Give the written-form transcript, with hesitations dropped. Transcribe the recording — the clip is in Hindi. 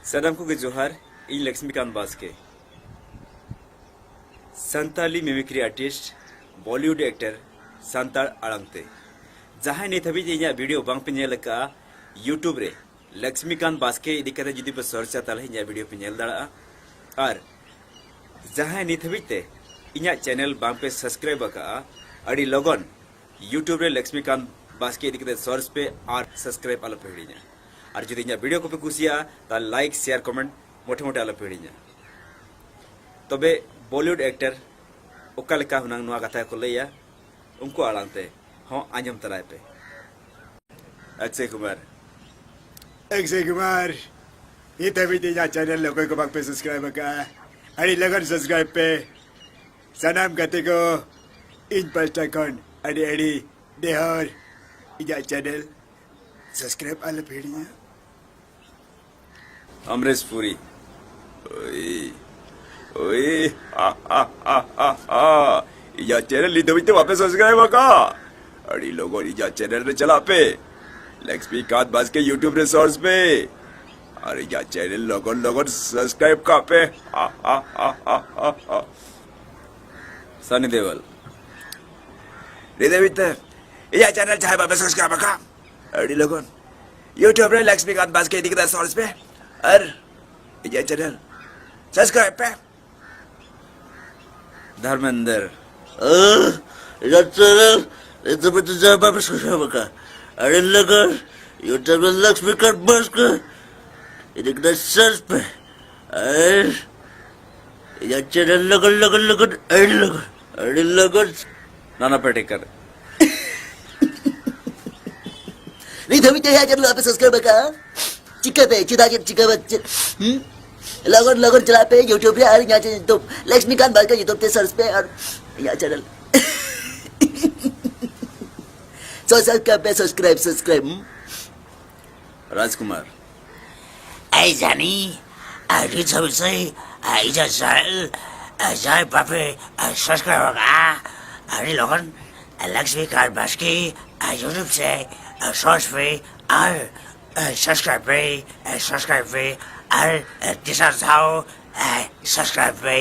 सनम को जोहार इन Laxmikant Baske Santali mimicry artist Bollywood actor Santal आड़ांगते जहां नित हबी इन्या वीडियो बांग पे नेल का यूट्यूब रे लक्ष्मीकांत बास्के इदी कते जुदी पे सर्च ताले इन्या वीडियो पे नेल दाड़ा और जहां नित हबी ते इन्या चैनल बांग पे सब्सक्राइब का अड़ी लोगन यूट्यूब रे लक्ष्मीकांत बास्के इदी कते सर्च पे और सब्सक्राइब आलो पेड़ी냐 और जुदी इन्या वीडियो को पे कुसिया ता लाइक शेयर कमेंट मोटे मोटे आलो पेड़ी냐 तबे बॉलीवुड एक्टर ओका लेका हुनांग नुआ कथा को लैया उनको आड़ांते हों आंजम तराय पे अक्षय कुमार ये तभी तेजा चैनल लोगों को बाग पे सब्सक्राइब का अड़ी लगन सब्सक्राइब पे सनम कते को इन पर टकन अड़ी देहर इजा चैनल सब्सक्राइब आले पेड़िया अमरीश पुरी ओए इजा चैनल ली तो वापस सब्सक्राइब का अड़ी लोगों इजा चैनल रे चला पे लक्ष्मीकांत बास्के यूट्यूब रे सोर्स पे और इजा चैनल लोगों सब्सक्राइब का पे सनी देओल रिदेवित इजा चैनल चाहे वापस सब्सक्राइब का अड़ी लोगों यूट्यूब रे लक्ष्मीकांत बास्के दिखता सोर्स पे और इजा चैनल सब्सक्राइब पे Dharmendra itu betul jawab apa susah maka ada lagar YouTube Lexmikan Baske ini kena search pe ya channel lagar ada lagar Nana Patekar ni tapi dia channel apa subscribe maka cika pe cika bacche lagar चला पे YouTube पे और यहाँ से तो लक्ष्मीकांत बास्के YouTube पे सर्च पे और यहाँ चैनल सब्सक्राइब राजकुमार ai जानी आई सब से आई जा चैनल जाय पापे सब्सक्राइब का अरे लोगन लक्ष्मीकांत बास्के यूट्यूब से सर्च पे और सब्सक्राइब पे और तीसरा जाओ सब्सक्राइब पे